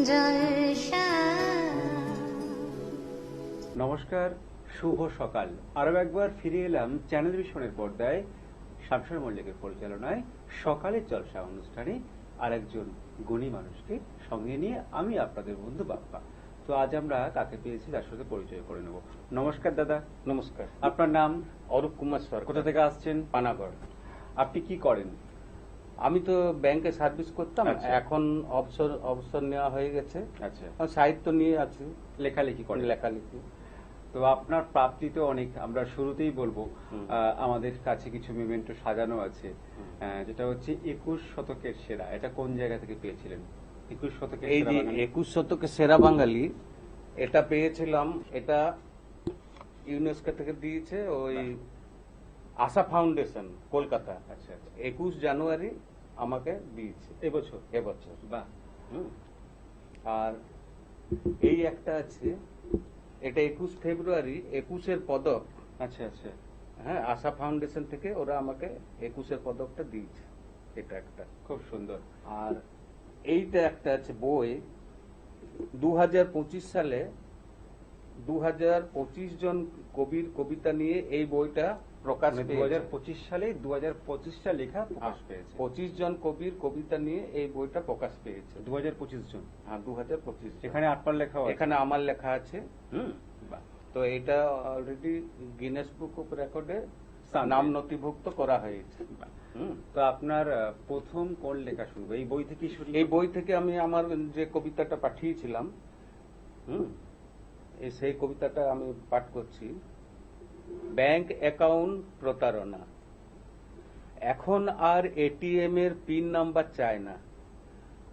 জলসা। নমস্কার, শুভ সকাল। আরো একবার ফিরে এলাম চ্যানেল ভিশনের পর্দায় শামসুর মল্লিকের পরিচালনায় সকালের জলসা অনুষ্ঠানে আরেকজন গুণী মানুষকে সঙ্গে নিয়ে আমি আপনাদের বন্ধু বাপ্পা। তো আজ আমরা কাকে পেয়েছি তার সাথে পরিচয় করে নেব। নমস্কার দাদা। নমস্কার। আপনার নাম? অরূপ কুমার সরকার। কোথা থেকে আসছেন? পানাগড়। আপনি কি করেন? আমি তো ব্যাংকে সার্ভিস করতাম, আচ্ছা। এখন অবসর নেওয়া হয়ে গেছে। আচ্ছা, সাহিত্য নিয়ে আছি, লেখালেখি করেন? লেখালেখি। তো আপনার প্রাপ্তি তো অনেক, আমরা শুরুতেই বলবো আমাদের কাছে কিছু মেমেন্টো সাজানো আছে, যেটা হচ্ছে 21 শতকের সেরা। এটা কোন জায়গা থেকে পেয়েছিলেন? 21 শতকের এই সেরা যে বাঙালি? 21 শতকে সেরা বাঙালি, এটা পেয়েছিলাম। এটা ইউনেস্কো থেকে দিয়েছে ওই আশা ফাউন্ডেশন, কলকাতা। আচ্ছা আচ্ছা, 21 জানুয়ারি আমাকে দিয়েছে এবছর? এবছর। বাহ। আর এই একটা আছে, এটা 21 ফেব্রুয়ারি, 21-এর পদক। আচ্ছা আচ্ছা, হ্যাঁ, আশা ফাউন্ডেশন থেকে ওরা আমাকে 21-এর পদকটা দিয়েছে। এটা একটা খুব সুন্দর। আর এইটা একটা আছে বই, 2025 সালে 2025 জন কবির কবিতা নিয়ে এই বইটা প্রকাশ মানে পেয়েছে। 2025 সালে 2025টা লেখা প্রকাশ পেয়েছে। 25 জন কবির কবিতা নিয়ে এই বইটা প্রকাশ পেয়েছে। 2025 জন? হ্যাঁ, 2025। এখানে আপনার লেখা? এখানে আমার লেখা আছে। বাহ। তো এটা অলরেডি গিনেস বুক অফ রেকর্ডে স্থান নাম পেয়েছে। নথিভুক্ত করা হয়েছে। বাহ। তো আপনার প্রথম কোন লেখা শুরু? এই বই থেকেই শুরু? এই বই থেকে আমি আমার যে কবিতাটা পাঠিয়েছিলাম, সেই কবিতাটা আমি পাঠ করছি। ব্যাংক অ্যাকাউন্ট প্রতারণা, এখন আর এটিএম এর পিন নাম্বার চায় না,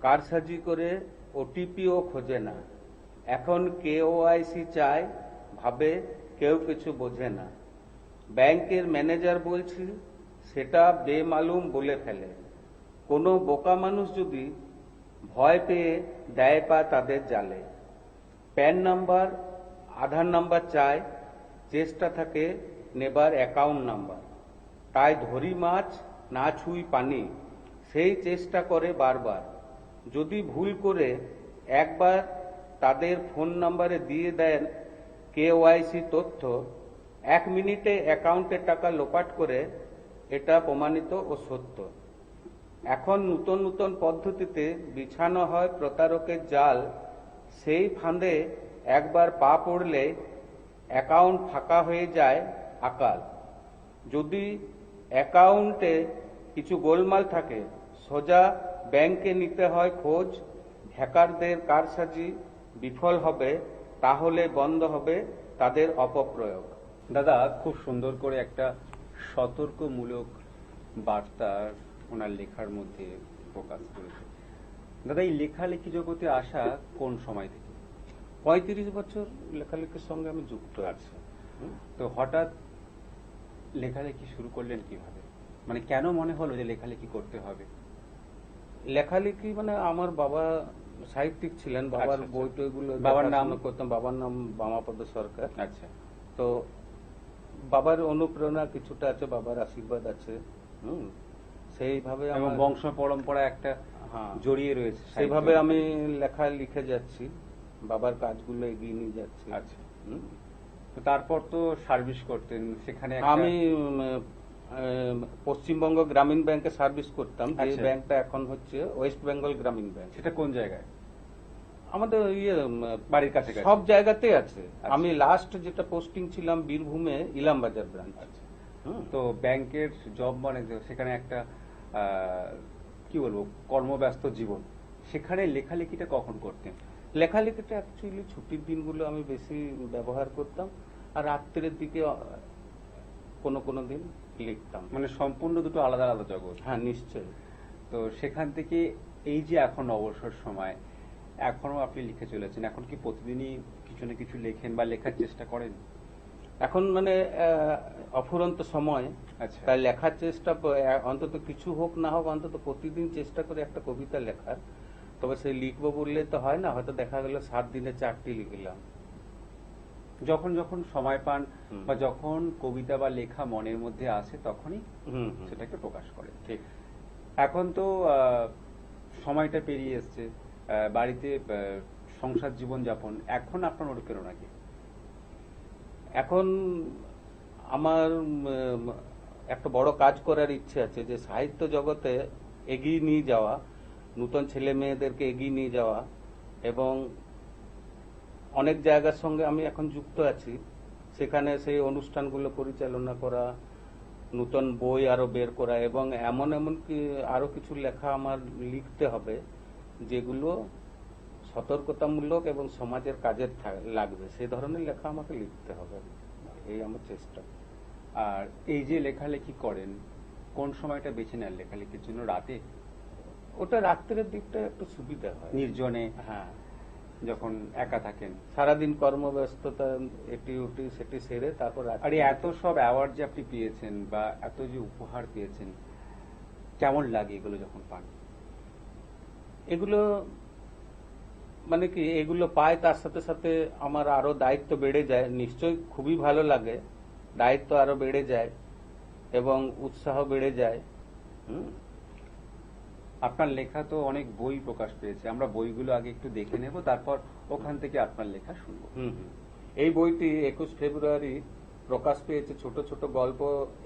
কারসাজি করে ওটিপিও খোঁজে না, এখন কেওআইসি চায়, ভাবে কেউ কিছু বোঝে না। ব্যাংকের ম্যানেজার বলছি, সেটা বেমালুম বলে ফেলে। কোনো বোকা মানুষ যদি ভয় পেয়ে দেয় পা তাদের জালে। প্যান নাম্বার, আধার নাম্বার চায়, চেষ্টা থাকে নেবার অ্যাকাউন্ট নাম্বার। তাই ধরি মাছ না ছুঁই পানি, সেই চেষ্টা করে বারবার। যদি ভুল করে একবার তাদের ফোন নাম্বারে দিয়ে দেন কেওআইসি তথ্য, 1 মিনিটে অ্যাকাউন্টের টাকা লোপাট করে, এটা প্রমাণিত ও সত্য। এখন নূতন নূতন পদ্ধতিতে বিছানো হয় প্রতারকের জাল, সেই ফাঁদে একবার পা পড়লে অ্যাকাউন্ট ফাঁকা হয়ে যায় আকাল। যদি অ্যাকাউন্টে কিছু গোলমাল থাকে, সোজা ব্যাংকে নিতে হয় খোঁজ। হ্যাকারদের কারসাজি বিফল হবে, তাহলে বন্ধ হবে তাদের অপপ্রয়োগ। দাদা, খুব সুন্দর করে একটা সতর্কমূলক বার্তা ওনার লেখার মধ্যে প্রকাশ করেছে। দাদা, এই লেখালেখি জগতে আসা কোন সময় থেকে? 35 বছর লেখালেখির সঙ্গে আমি যুক্ত আছি। তো হঠাৎ লেখালেখি শুরু করলেন কিভাবে? মানে কেন মনে হলো যে লেখালেখি করতে হবে? লেখালেখি মানে আমার বাবা সাহিত্যিক ছিলেন, বাবার আচ্ছা, আচ্ছা। বই টইগুলো বাবার নাম? দেখাশোনা করতাম। বাবার নাম বামাপদ সরকার। আচ্ছা। তো বাবার অনুপ্রেরণা কিছুটা আছে, বাবার আশীর্বাদ আছে। সেইভাবে এবং আমার বংশ পরম্পরা একটা হ্যাঁ, জড়িয়ে রয়েছে। সেইভাবে আমি লেখা লিখে যাচ্ছি, বাবার কাজগুলো এগিয়ে নিয়ে যাচ্ছি। আচ্ছা। তো তারপর তো সার্ভিস করতেন, সেখানে একটা- আমি পশ্চিমবঙ্গ গ্রামীণ ব্যাংকে সার্ভিস করতাম। যে আচ্ছা। ব্যাংকটা এখন হচ্ছে ওয়েস্ট বেঙ্গল গ্রামীণ ব্যাংক। সেটা কোন জায়গায়? আমাদের বাড়ির কাছে? সব জায়গাতে আছে। আচ্ছা। আমি লাস্ট যেটা পোস্টিং ছিলাম বীরভূমে, ইলামবাজার ব্রাঞ্চ। আচ্ছা। তো ব্যাংকের জব মানে যে সেখানে একটা কি বলবো, কর্মব্যস্ত জীবন। সেখানে লেখালেখিটা কখন করতেন? লেখালেখিটা অ্যাকচুয়ালি ছুটির দিনগুলো আমি বেশি ব্যবহার করতাম, আর রাত্রের দিকে কোনো কোনো দিন লিখতাম। মানে সম্পূর্ণ দুটো আলাদা আলাদা জগৎ। হ্যাঁ, নিশ্চয়ই। তো সেখান থেকে এই যে এখন অবসর সময়, এখনো আপনি লিখে চলেছেন, এখন কি প্রতিদিনই কিছু না কিছু লেখেন বা লেখার চেষ্টা করেন? এখন মানে অফুরন্ত সময়। আচ্ছা। তাই লেখার চেষ্টা অন্তত কিছু হোক না হোক, অন্তত প্রতিদিন চেষ্টা করে একটা কবিতা লেখার। তবে সেই লিখবো বললে তো হয় না, হয়তো দেখা গেল 7 দিনে 4টি লিখলাম। যখন যখন সময় পান বা যখন কবিতা বা লেখা মনের মধ্যে আসে তখনই সেটাকে প্রকাশ করে। ঠিক। এখন তো সময়টা পেরিয়ে এসছে, বাড়িতে সংসার জীবন যাপন, এখন আপনার অনুপ্রেরণা কি? এখন আমার একটা বড় কাজ করার ইচ্ছে আছে, যে সাহিত্য জগতে এগিয়ে নিয়ে যাওয়া, নতুন ছেলে মেয়েদেরকে এগিয়ে নিয়ে যাওয়া, এবং অনেক জায়গার সঙ্গে আমি এখন যুক্ত আছি, সেখানে সেই অনুষ্ঠানগুলো পরিচালনা করা, নতুন বই আরো বের করা, এবং এমন এমন কি আরো কিছু লেখা আমার লিখতে হবে যেগুলো সতর্কতামূলক এবং সমাজের কাজে লাগবে, সেই ধরনের লেখা আমাকে লিখতে হবে, এই আমার চেষ্টা। আর এই যে লেখালেখি করেন, কোন সময়টা বেছে নেন লেখালেখির জন্য? রাতে? ওটা রাত্রের দিকটা একটু সুবিধা হয়, নির্জনে, হ্যাঁ, যখন একা থাকেন? সারাদিন কর্মব্যস্ততা এটি ওটি সেটি সেরে তারপর আর এই এত সব অ্যাওয়ার্ড যে আপনি পেয়েছেন বা এত যে উপহার পেয়েছেন, কেমন লাগে এগুলো যখন পান? এগুলো মানে কি, এগুলো পাই তার সাথে সাথে আমার আরো দায়িত্ব বেড়ে যায়, নিশ্চয়ই খুবই ভালো লাগে, দায়িত্ব আরো বেড়ে যায় এবং উৎসাহ বেড়ে যায়। আপনার লেখা তো অনেক বই প্রকাশ পেয়েছে, আমরা বইগুলো আগে একটু দেখে নেব, তারপর ওখান থেকে আপনার লেখা শুনবো। এই বইটি 21 ফেব্রুয়ারি প্রকাশ পেয়েছে, ছোট ছোট গল্প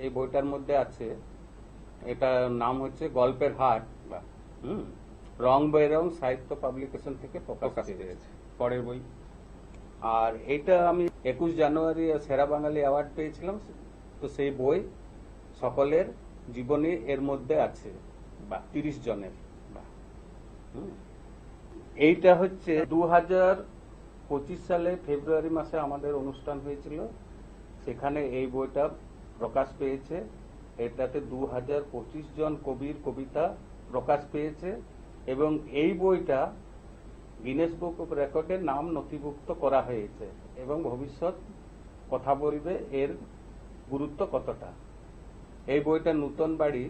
এই বইটার মধ্যে আছে। এটার নাম হচ্ছে গল্পের হাট, বা রং বেরং সাহিত্য পাবলিকেশন থেকে প্রকাশ প্রকাশ পেয়েছে। পেয়েছে। পরের বই? আর এটা আমি 21 জানুয়ারি সেরা বাঙালি অ্যাওয়ার্ড পেয়েছিলাম, তো সেই বই সকলের জীবনী এর মধ্যে আছে, বা 30 জনের। এইটা হচ্ছে 2025 সালে ফেব্রুয়ারি মাসে আমাদের অনুষ্ঠান হয়েছিল, সেখানে এই বইটা প্রকাশ পেয়েছে। এটাতে 2025 জন কবির কবিতা প্রকাশ পেয়েছে, এবং এই বইটা গিনেস বুক অফ রেকর্ডে নাম নথিভুক্ত করা হয়েছে, এবং ভবিষ্যৎ কথা বলবে এর গুরুত্ব কতটা। এই বইটা নূতন বাড়ি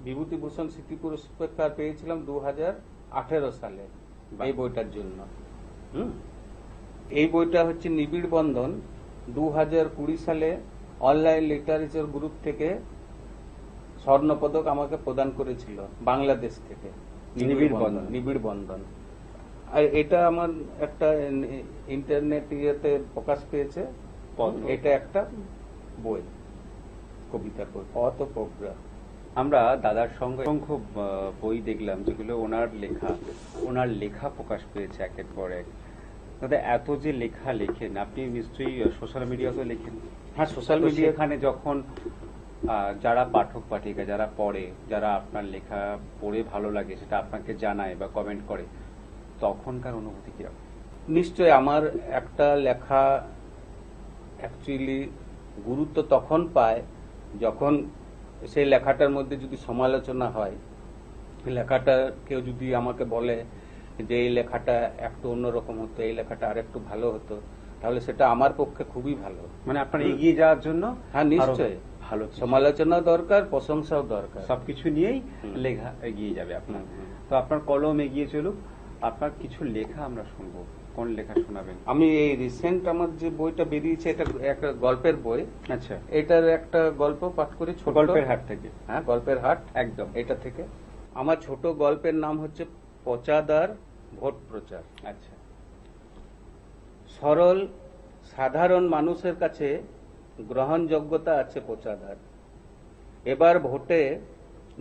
বিভূতিভূষণ স্মৃতি পুরস্কার পেয়েছিলাম 2018 সালে এই বইটার জন্য। এই বইটা হচ্ছে নিবিড় বন্ধন 2020 সালে অনলাইন লিটারেচার গ্রুপ থেকে স্বর্ণপদক আমাকে প্রদান করেছিল বাংলাদেশ থেকে। নিবিড় বন্ধন। আর এটা আমার একটা ইন্টারনেট ইয়েতে প্রকাশ পেয়েছে, এটা একটা বই, কবিতার বই, অত প্রোগ্রাম। আমরা দাদার সঙ্গে অসংখ্য বই দেখলাম যেগুলো ওনার লেখা প্রকাশ পেয়েছে একের পর এক। দাদা, এত যে লেখা লেখেন, আপনি নিশ্চয়ই সোশ্যাল মিডিয়াতে লেখেন? হ্যাঁ, সোশ্যাল মিডিয়া। এখানে যখন যারা পাঠক পাঠিকা যারা পড়ে, যারা আপনার লেখা পড়ে ভালো লাগে, সেটা আপনাকে জানায় বা কমেন্ট করে, তখনকার অনুভূতি কিরকম? নিশ্চয় আমার একটা লেখা অ্যাকচুয়ালি গুরুত্ব তখন পায় যখন সেই লেখাটার মধ্যে যদি সমালোচনা হয়, লেখাটা কেউ যদি আমাকে বলে যে এই লেখাটা একটু অন্যরকম হতো, এই লেখাটা আর একটু ভালো হতো, তাহলে সেটা আমার পক্ষে খুবই ভালো। মানে আপনার এগিয়ে যাওয়ার জন্য? হ্যাঁ, নিশ্চয়। ভালো সমালোচনা দরকার, প্রশংসাও দরকার, সবকিছু নিয়েই লেখা এগিয়ে যাবে আপনার। তো আপনার কলম এগিয়ে চলুক, আপনার কিছু লেখা আমরা শুনবো। কোন লেখা শোনাবেন? আমি এই রিসেন্ট আমার যে বইটা বেরিয়েছে, এটা একটা গল্পের বই। আচ্ছা, এটার একটা গল্প পাঠ করে, ছোট গল্পের হাট থেকে। হ্যাঁ, গল্পের হাট, একদম এটা থেকে। আমার ছোট গল্পের নাম হচ্ছে পচাদার ভোট প্রচার। আচ্ছা। সরল সাধারণ মানুষের কাছে গ্রহণযোগ্যতা আছে পচাদার। এবার ভোটে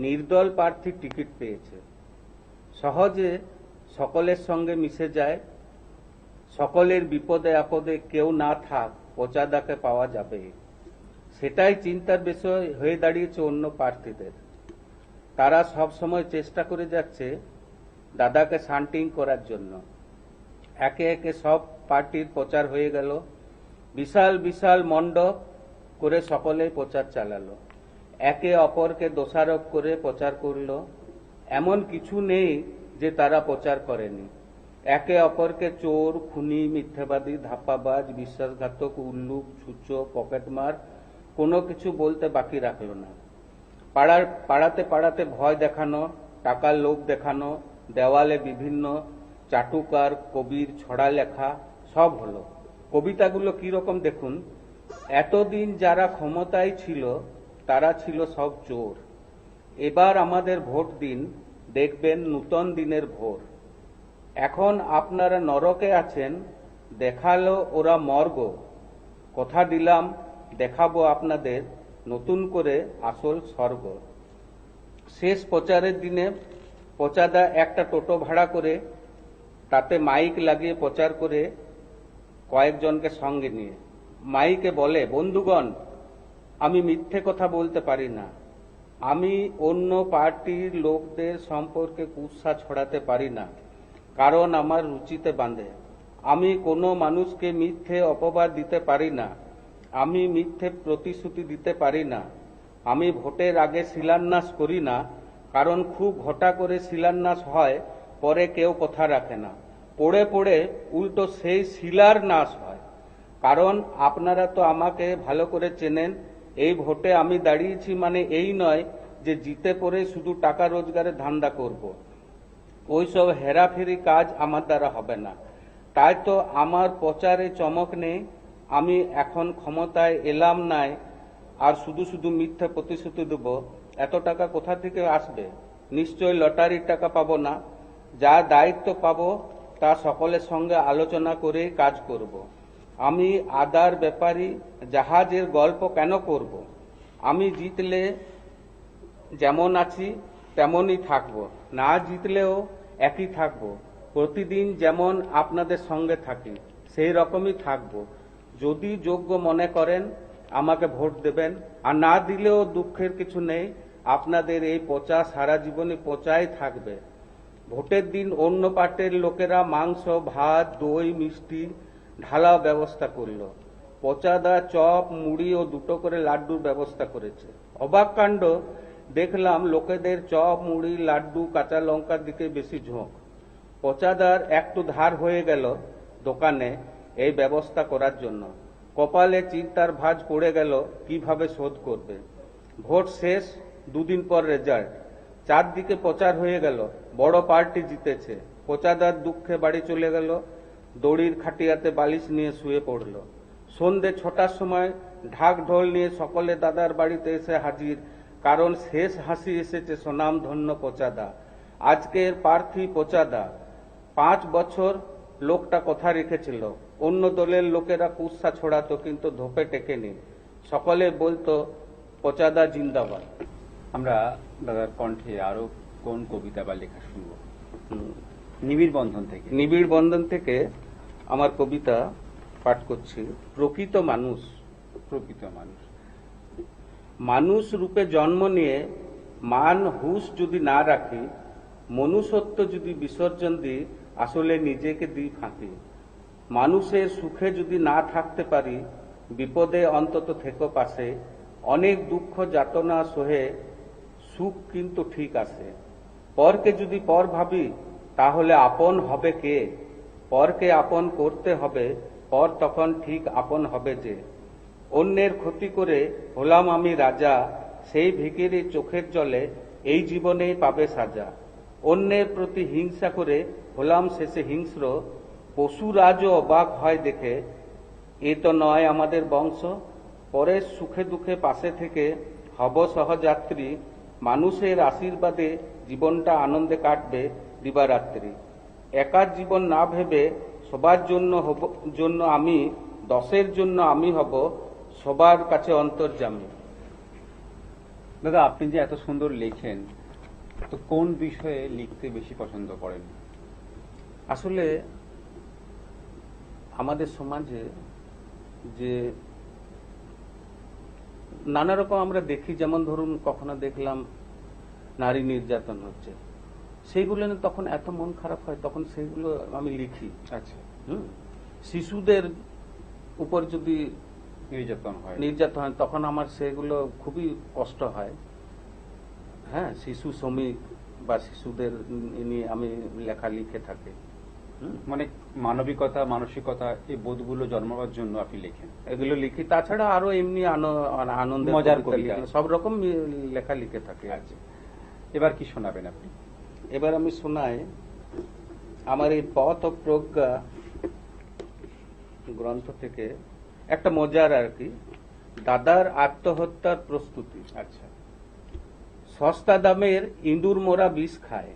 নির্দল প্রার্থী টিকিট পেয়েছে, সহজে সকলের সঙ্গে মিশে যায়, সকলের বিপদে আপদে কেউ না থাক, পচাদাকে পাওয়া যাবে, সেটাই চিন্তার বিষয় হয়ে দাঁড়িয়েছে অন্য প্রার্থীদের। তারা সব সময় চেষ্টা করে যাচ্ছে দাদাকে শান্টিং করার জন্য। একে একে সব পার্টির প্রচার হয়ে গেল, বিশাল বিশাল মণ্ডপ করে সকলে প্রচার চালালো, একে অপরকে দোষারোপ করে প্রচার করলো। এমন কিছু নেই যে তারা প্রচার করেনি। একে অপরকে চোর, খুনি, মিথ্যাবাদী, ধাপ্পাবাজ, বিশ্বাসঘাতক, উল্লুক, ছুঁচো, পকেটমার কোনো কিছু বলতে বাকি রাখলো না। পাড়াতে পাড়াতে ভয় দেখানো, টাকার লোভ দেখানো, দেওয়ালে বিভিন্ন চাটুকার কবির ছড়া লেখা, সব হলো। কবিতাগুলো কিরকম দেখুন, এতদিন যারা ক্ষমতায় ছিল তারা ছিল সব চোর, এবার আমাদের ভোট দিন, দেখবেন নূতন দিনের ভোর। এখন আপনারা নরকে আছেন, দেখালো ওরা মর্গ। কথা দিলাম দেখাবো আপনাদের নতুন করে আসল স্বর্গ। শেষ প্রচারের দিনে পচাদা একটা টোটো ভাড়া করে তাতে মাইক লাগিয়ে প্রচার করে কয়েকজনকে সঙ্গে নিয়ে মাইকে বলে, বন্ধুগণ, আমি মিথ্যে কথা বলতে পারি না, আমি অন্য পার্টির লোকদের সম্পর্কে কুৎসা ছড়াতে পারি না, কারণ আমার রুচিতে বাঁধে। আমি কোনো মানুষকে মিথ্যে অপবাদ দিতে পারি না, আমি মিথ্যে প্রতিশ্রুতি দিতে পারি না, আমি ভোটের আগে শিলান্যাস করি না, কারণ খুব ঘটা করে শিলান্যাস হয়, পরে কেউ কথা রাখে না, পড়ে পড়ে উল্টো সেই শিলার নাশ হয়। কারণ আপনারা তো আমাকে ভালো করে চেনেন, এই ভোটে আমি দাঁড়িয়েছি মানে এই নয় যে জিতে পড়ে শুধু টাকা রোজগারের ধান্দা করব। ওইসব হেরাফেরি কাজ আমার দ্বারা হবে না। তাই তো আমার প্রচারে চমক নেই, আমি এখন ক্ষমতায় এলাম নাই আর শুধু শুধু মিথ্যা প্রতিশ্রুতি দেব। এত টাকা কোথা থেকে আসবে? নিশ্চয় লটারির টাকা পাবো না। যা দায়িত্ব পাবো তা সকলের সঙ্গে আলোচনা করে কাজ করব। আমি আদার ব্যাপারী, জাহাজের গল্প কেন করব? আমি জিতলে যেমন আছি তেমনই থাকবো, না জিতলেও একই থাকবো। প্রতিদিন যেমন আপনাদের সঙ্গে থাকি সেই রকমই থাকবো। যদি যোগ্য মনে করেন আমাকে ভোট দেবেন, আর না দিলেও দুঃখের কিছু নেই, আপনাদের এই পচা সারা জীবনই পচাই থাকবে। ভোটের দিন অন্য পার্টির লোকেরা মাংস, ভাত, দই, মিষ্টি ঢালাও ব্যবস্থা করলো। পচাদা চপ, মুড়ি ও দুটো করে লাড্ডুর ব্যবস্থা করেছে। অবাক কাণ্ড, দেখলাম লোকেদের চপ, মুড়ি, লাড্ডু, কাঁচা লঙ্কার দিকে বেশি ঝোঁক। পচাদার একটু ধার হয়ে গেল দোকানে এই ব্যবস্থা করার জন্য। কপালে চিন্তার ভাঁজ পড়ে গেল কিভাবে শোধ করবে। ভোট শেষ, দুদিন পর রেজাল্ট। চারদিকে প্রচার হয়ে গেল বড় পার্টি জিতেছে। পচাদার দুঃখে বাড়ি চলে গেল, দড়ির খাটিয়াতে বালিশ নিয়ে শুয়ে পড়ল। সন্ধে 6টার সময় ঢাক ঢোল নিয়ে সকলে দাদার বাড়িতে এসে হাজির, কারণ শেষ হাসি এসেছে স্বনামধন্য পচাদা। আজকের প্রার্থী পচাদা। 5 বছর লোকটা কথা রেখেছিল। অন্য দলের লোকেরা কুৎসা ছড়াতো কিন্তু ধোপে টেকেনি। সকলে বলতো পচাদা জিন্দাবাদ। আমরা দাদার কণ্ঠে আরো কোন কবিতা বা লেখা শুনবো? নিবিড় বন্ধন থেকে। নিবিড় বন্ধন থেকে আমার কবিতা পাঠ করছি। প্রকৃত মানুষ। প্রকৃত মানুষ। মানুষ রূপে জন্ম নিয়ে মান হুঁশ যদি না রাখি, মনুষ্যত্ব যদি বিসর্জন দিই, আসলে নিজেকে দিই ফাঁকি। মানুষের সুখে যদি না থাকতে পারি, বিপদে অন্তত থেকো পাশে। অনেক দুঃখ যাতনা সহে সুখ কিন্তু ঠিক আসে। পরকে যদি পর ভাবি, তাহলে আপন হবে কে? পরকে আপন করতে হবে, পর তখন ঠিক আপন হবে যে। অন্যের ক্ষতি করে হলাম আমি রাজা, সেই ভিখিরি চোখের জলে এই জীবনেই পাবে সাজা। অন্যের প্রতি হিংসা করে হলাম শেষে হিংস্র, পশুরাজও অবাক হয় দেখে, এ তো নয় আমাদের বংশ। পরের সুখে দুঃখে পাশে থেকে হব সহযাত্রী, মানুষের আশীর্বাদে জীবনটা আনন্দে কাটবে দিবারাত্রি। একার জীবন না ভেবে সবার জন্য আমি, 10-এর জন্য আমি হব সবার কাছে অন্তর্যামী। দাদা, আপনি যে এত সুন্দর লেখেন, তো কোন বিষয়ে লিখতে বেশি পছন্দ করেন? আসলে আমাদের সমাজে যে নানা রকম আমরা দেখি, যেমন ধরুন কখনো দেখলাম নারী নির্যাতন হচ্ছে, সেইগুলো নিয়ে তখন এত মন খারাপ হয়, তখন সেইগুলো আমি লিখি। আচ্ছা। শিশুদের উপর যদি নির্যাতন হয়, তখন আমার সেগুলো খুবই কষ্ট হয়। হ্যাঁ, শিশু শ্রমিক বা শিশুদের নিয়ে আমি লেখা লিখে থাকি। মানে মানবিকতা, মানসিকতা, এই বোধগুলো জন্মাবার জন্য আপনি লেখেন? এগুলো লিখি। তাছাড়া আরো এমনি আনন্দের মজার কবিতা কবিতা, সব রকম লেখা লিখে থাকি। আচ্ছা, এবার কি শোনাবেন আপনি? এবার আমি শোনাই আমার এই পথ ও প্রজ্ঞা গ্রন্থ থেকে একটা মজার আর কি, দাদার আত্মহত্যার প্রস্তুতি। আচ্ছা। সস্তা দামের ইঁদুর মোরা বিষ খায়,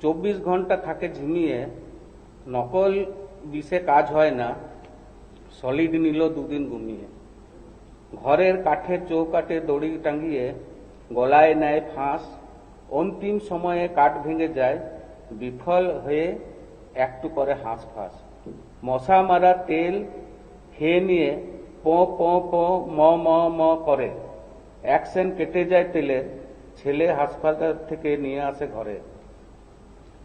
24 ঘন্টা থাকে ঝিমিয়ে, নকল বিষে কাজ হয় না, সলিড নিল 2 দিন ঘুমিয়ে। ঘরের কাঠের চৌকাঠে দড়ি টাঙিয়ে গলায় নেয় ফাঁস, অন্তিম সময়ে কাঠ ভেঙে যায়, বিফল হয়ে একটু করে হাঁস ফাঁস। মশা মারা তেল খেয়ে নিয়ে প প প ম ম ম করে, অ্যাকশন কেটে যায় তেলের, ছেলে হাসপাতাল থেকে নিয়ে আসে ঘরে।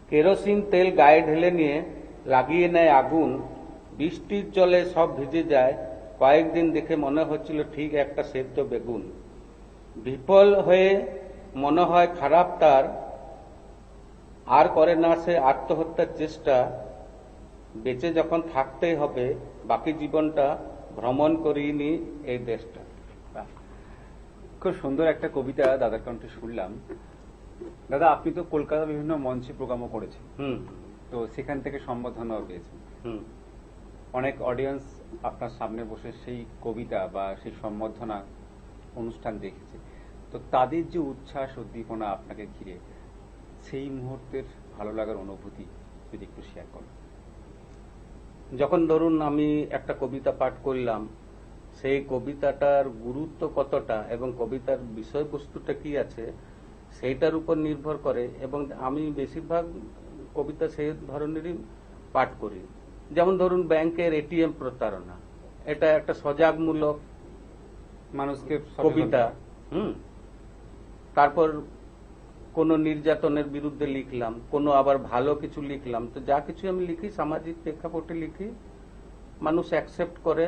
কেরোসিন তেল গায়ে ঢেলে নিয়ে লাগিয়ে নেয় আগুন, বৃষ্টির জলে সব ভিজে যায়, কয়েকদিন দেখে মনে হচ্ছিল ঠিক একটা সেদ্ধ বেগুন। বিফল হয়ে মনে হয় খারাপ তার, আর করে না সে আত্মহত্যার চেষ্টা। বেঁচে যখন থাকতেই হবে, বাকি জীবনটা ভ্রমণ করিনি এই দেশটা। বাহ, খুব সুন্দর একটা কবিতা দাদার কণ্ঠে শুনলাম। দাদা, আপনি তো কলকাতা বিভিন্ন মঞ্চে প্রোগ্রামও করেছেন, হুম তো সেখান থেকে সম্বোধনাও পেয়েছেন। হুম অনেক অডিয়েন্স আপনার সামনে বসে সেই কবিতা বা সেই সম্বর্ধনা অনুষ্ঠান দেখেছে, তো তাদের যে উচ্ছ্বাস উদ্দীপনা আপনাকে ঘিরে, সেই মুহূর্তের ভালো লাগার অনুভূতি যদি একটু শেয়ার করেন। যখন ধরুন আমি একটা কবিতা পাঠ করলাম, সেই কবিতাটার গুরুত্ব কতটা এবং কবিতার বিষয়বস্তুটা কি আছে সেইটার উপর নির্ভর করে, এবং আমি বেশিরভাগ কবিতা সেই ধরনেরই পাঠ করি। যেমন ধরুন ব্যাংকের এটিএম প্রতারণা, এটা একটা সজাগমূলক মানুষকে কবিতা। তারপর কোনো নির্যাতনের বিরুদ্ধে লিখলাম, কোনো আবার ভালো কিছু লিখলাম। তো যা কিছু আমি লিখি সামাজিক প্রেক্ষাপটে লিখি, মানুষ অ্যাকসেপ্ট করে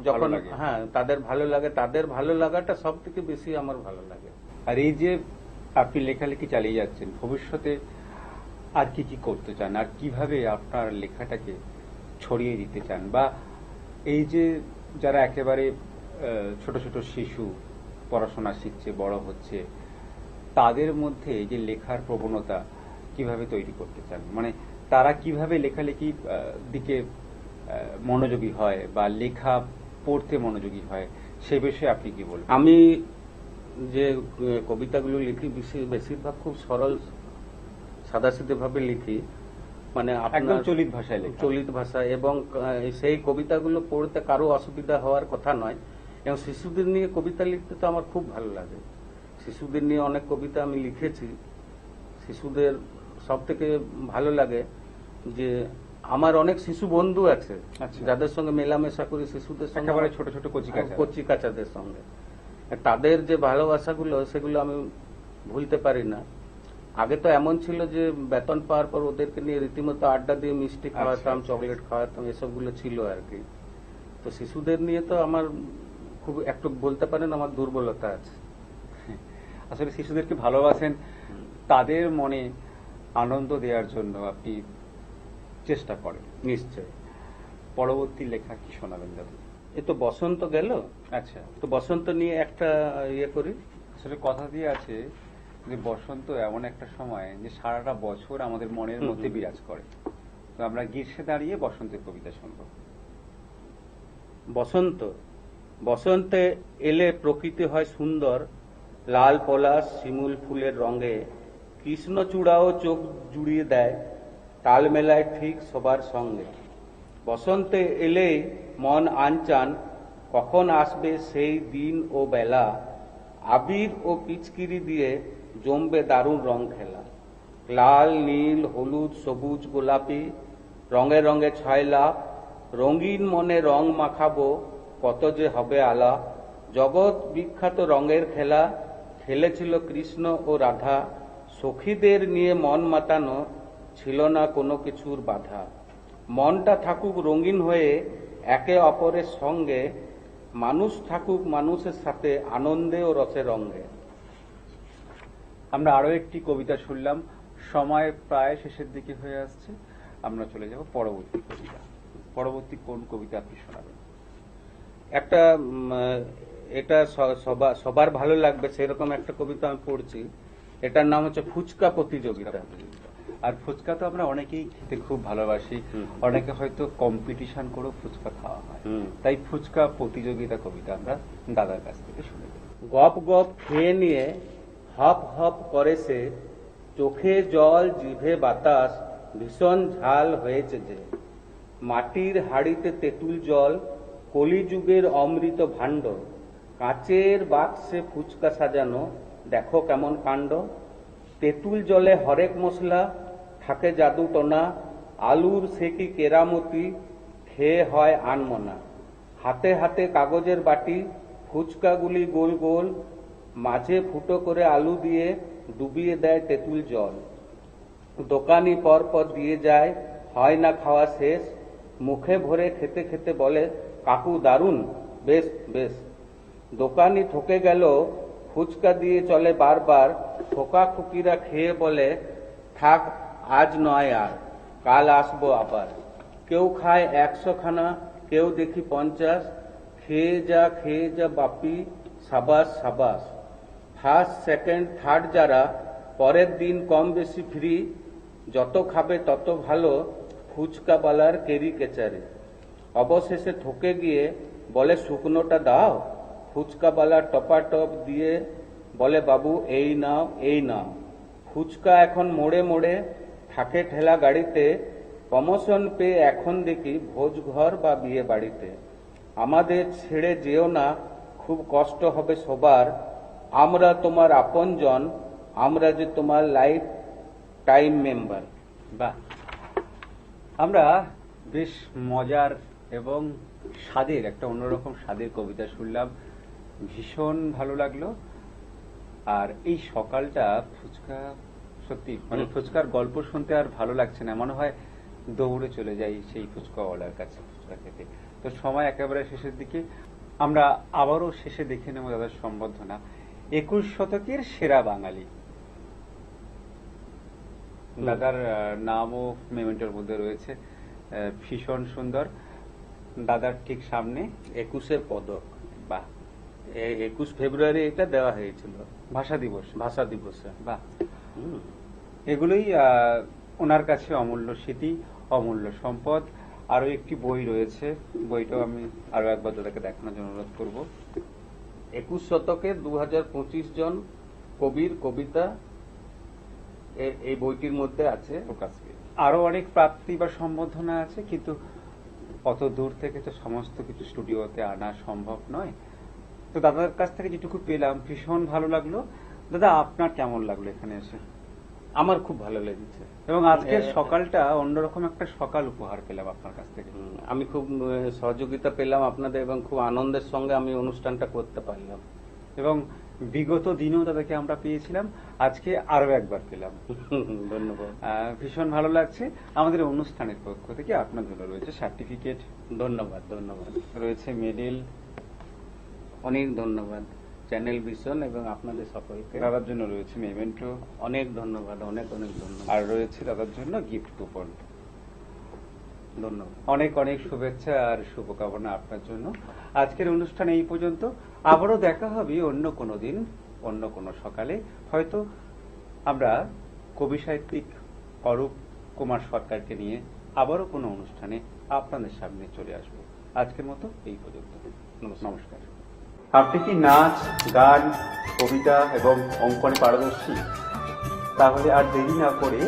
যখন, হ্যাঁ তাদের ভালো লাগে, তাদের ভালো লাগাটা সব থেকে বেশি আমার ভালো লাগে। আর এই যে আপনি লেখালেখি চালিয়ে যাচ্ছেন, ভবিষ্যতে আর কি কি করতে চান, আর কিভাবে আপনার লেখাটাকে ছড়িয়ে দিতে চান, বা এই যে যারা একেবারে ছোট ছোট শিশু পড়াশোনা শিখছে, বড় হচ্ছে, তাদের মধ্যে এই যে লেখার প্রবণতা কিভাবে তৈরি করতে চান, মানে তারা কিভাবে লেখালেখির দিকে মনোযোগী হয় বা লেখা পড়তে মনোযোগী হয়, সে বিষয়ে আপনি কি বলবেন? আমি যে কবিতাগুলো লিখি বেশিরভাগ খুব সরল সাদাসিধে ভাবে লিখি, মানে একদম চলিত ভাষায় লেখা। চলিত ভাষা, এবং সেই কবিতাগুলো পড়তে কারো অসুবিধা হওয়ার কথা নয়। এবং শিশুদের নিয়ে কবিতা লিখতে তো আমার খুব ভালো লাগে। শিশুদের নিয়ে অনেক কবিতা আমি লিখেছি। শিশুদের সব থেকে ভালো লাগে যে আমার অনেক শিশু বন্ধু আছে, যাদের সঙ্গে মেলামেশা করি, শিশুদের সঙ্গে, একেবারে ছোট ছোট কচি কাচাদের সঙ্গে। তাদের যে ভালোবাসাগুলো সেগুলো আমি ভুলতে পারি না। আগে তো এমন ছিল যে বেতন পাওয়ার পর ওদেরকে নিয়ে রীতিমতো আড্ডা দিয়ে মিষ্টি খাওয়াতাম, চকলেট খাওয়াতাম, এসবগুলো ছিল আর কি। তো শিশুদের নিয়ে তো আমার খুব একটু বলতে পারেন আমার দুর্বলতা আছে। আসলে শিশুদেরকে ভালোবাসেন, তাদের মনে আনন্দ দেওয়ার জন্য আপনি চেষ্টা করেন। নিশ্চয়। পরবর্তী লেখা কি শোনাবেন দাদা? এ তো বসন্ত গেল, আচ্ছা, তো বসন্ত নিয়ে একটা ইয়ে করি। আসলে কথা দিয়ে আছে যে বসন্ত এমন একটা সময় যে সারাটা বছর আমাদের মনের মধ্যে বিরাজ করে, তো আমরা গ্রীষ্মে দাঁড়িয়ে বসন্তের কবিতা শুনব। বসন্ত, বসন্তে এলে প্রকৃতি হয় সুন্দর, লাল পলাশ শিমুল ফুলের রঙে, কৃষ্ণচূড়াও চোখ জুড়িয়ে দেয়, তাল মেলায় ঠিক সবার সঙ্গে। বসন্তে এলেই মন আনচান, কখন আসবে সেই দিন ও বেলা, আবির ও পিচকিরি দিয়ে জমবে দারুণ রং খেলা। লাল নীল হলুদ সবুজ গোলাপি রঙে রঙে ছয়লা, রঙিন মনে রং মাখাবো, কত যে হবে আলা। জগৎ বিখ্যাত রঙের খেলা খেলেছিল কৃষ্ণ ও রাধা, সখীদের নিয়ে মন মাতানো, ছিল না কোনো কিছুর বাধা। মনটা থাকুক রঙিন হয়ে একে অপরের সঙ্গে, মানুষ থাকুক মানুষের সাথে আনন্দে ও রসে রঙে। আমরা আরো একটি কবিতা শুনলাম, সময় প্রায় শেষের দিকে হয়ে আসছে, আমরা চলে যাব পরবর্তী কবিতা। পরবর্তী কোন কবিতা আপনি শোনাবেন? একটা এটা সবার ভালো লাগবে সেরকম একটা কবিতা আমি পড়ছি। এটার নাম হচ্ছে ফুচকা প্রতিযোগিতা। আর ফুচকা তো আমরা অনেকেই খেতে খুব ভালোবাসি, অনেকে হয়তো কম্পিটিশন করেও ফুচকা খাওয়া হয়, তাই ফুচকা প্রতিযোগিতা কবিতা আমরা দাদার কাছ থেকে শুনে নেব। গপ গপ খেয়ে নিয়ে হপ হপ করে সে, চোখে জল জিভে বাতাস ভীষণ ঝাল হয়েছে যে। মাটির হাড়িতে তেঁতুল জল কলিযুগের অমৃত ভাণ্ড। কাঁচের বাক্সে ফুচকা সাজানো দেখো কেমন কাণ্ড। তেঁতুল জলে হরেক মশলা থাকে জাদু টোনা। আলুর সেকি কেরামতি খেয়ে হয় আনমনা। হাতে হাতে কাগজের বাটি ফুচকাগুলি গোল গোল। মাঝে ফুটো করে আলু দিয়ে ডুবিয়ে দেয় তেঁতুল জল। দোকানি পর পর দিয়ে যায়, হয় না খাওয়া শেষ। মুখে ভরে খেতে খেতে বলে, কাকু দারুণ, বেশ বেশ। দোকানি ঠকে গেল, ফুচকা দিয়ে চলে বারবার। খোকা খুকিরা খেয়ে বলে, থাক আজ নয় আর, কাল আসবো আবার। কেউ খায় 100 খানা, কেউ দেখি 50। খেয়ে যা বাপি, সাবাস সাবাস। ফার্স্ট সেকেন্ড থার্ড যারা, পরের দিন কম বেশি ফ্রি। যত খাবে তত ভালো, ফুচকাওয়ালার কেরি কেচারে। অবশেষে ঠকে গিয়ে বলে, শুকনোটা দাও। ফুচকাওয়ালা টপাটপ দিয়ে বলে, বাবু এই নাও এই নাও। ফুচকা এখন মোড়ে মোড়ে থাকে ঠেলা গাড়িতে। প্রমোশন পেয়ে এখন দেখি ভোজঘর বা বিয়ে বাড়িতে। আমাদের ছেড়ে যেও না, খুব কষ্ট হবে সবার। আমরা তোমার আপনজন, আমরা যে তোমার লাইফ টাইম মেম্বার। বাহ, আমরা বেশ মজার এবং স্বাদের একটা অন্যরকম স্বাদের কবিতা শুনলাম, ভীষণ ভালো লাগলো। আর এই সকালটা ফুচকা, সত্যি মানে ফুচকার গল্প শুনতে আর ভালো লাগছে না, মনে হয় দৌড়ে চলে যাই সেই ফুচকাওয়ালার কাছে ফুচকা খেতে। তো সময় একেবারে শেষের দিকে, আমরা আবারও শেষে দেখে নেব দাদার সম্বর্ধনা। 21 শতকের সেরা বাঙালি, দাদার নামও মেমেন্টোর মধ্যে রয়েছে, ভীষণ সুন্দর। দাদার ঠিক সামনে 21-এর পদক। বাহ, 21 ফেব্রুয়ারি এটা দেওয়া হয়েছিল, ভাষা দিবস। ভাষা দিবসে। বাহ, এগুলোই ওনার কাছে অমূল্য স্মৃতি, অমূল্য সম্পদ। আরো একটি বই রয়েছে, বইটাও আমি আরো একবার দাদাকে দেখানোর জন্য অনুরোধ করব। 21 শতকের 2025 জন কবির কবিতা এই বইটির মধ্যে আছে। প্রকাশ পেয়ে আরো অনেক প্রাপ্তি বা সম্বোধনা আছে, কিন্তু অত দূর থেকে তো সমস্ত কিছু স্টুডিওতে আনা সম্ভব নয়। তো দাদার কাছ থেকে যেটুকু পেলাম ভীষণ ভালো লাগলো। দাদা, আপনার কেমন লাগলো এখানে এসে? আমার খুব ভালো লেগেছে, এবং আজকের সকালটা অন্যরকম একটা সকাল উপহার পেলাম আপনার কাছ থেকে। আমি খুব সহযোগিতা পেলাম আপনাদের, এবং খুব আনন্দের সঙ্গে আমি অনুষ্ঠানটা করতে পারলাম। এবং বিগত দিনেও দাদাকে আমরা পেয়েছিলাম, আজকে আরো একবার পেলাম। ধন্যবাদ, ভীষণ ভালো লাগছে। আমাদের অনুষ্ঠানের পক্ষ থেকে আপনার জন্য রয়েছে সার্টিফিকেট, ধন্যবাদ ধন্যবাদ, রয়েছে মেডেল। অনেক ধন্যবাদ চ্যানেল ভিশন এবং আপনাদের সকলকে। দাদার জন্য রয়েছে মেমেন্টো, অনেক ধন্যবাদ, অনেক অনেক ধন্যবাদ। আর রয়েছে দাদার জন্য গিফট কুপন। ধন্যবাদ, অনেক অনেক শুভেচ্ছা আর শুভকামনা আপনার জন্য। আজকের অনুষ্ঠান এই পর্যন্ত। আবারও দেখা হবে অন্য কোনো দিন, অন্য কোনো সকালে। হয়তো আমরা কবি সাহিত্যিক অরূপ কুমার সরকারকে নিয়ে আবারও কোনো অনুষ্ঠানে আপনাদের সামনে চলে আসব। আজকের মতো এই পর্যন্ত, নমস্কার। আপনি কি নাচ, গান, কবিতা এবং অঙ্কনে পারদর্শী? তাহলে আর দেরি না করে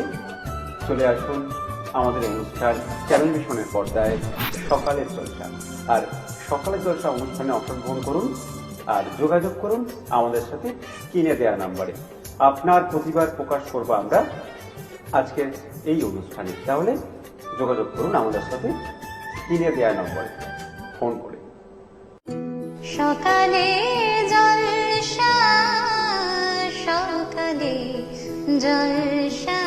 চলে আসুন আমাদের অনুষ্ঠান চ্যানেল ভিশনের পর্দায় সকালের জলসা। আর সকালের জলসা অনুষ্ঠানে অংশগ্রহণ করুন আর যোগাযোগ করুন আমাদের সাথে কিনে দেওয়া নাম্বারে। আপনার প্রতিভার প্রকাশ করব আমরা আজকের এই অনুষ্ঠানে। তাহলে যোগাযোগ করুন আমাদের সাথে কিনে দেওয়া নম্বরে ফোন করে। সকালে জলসা, সকালে জলসা।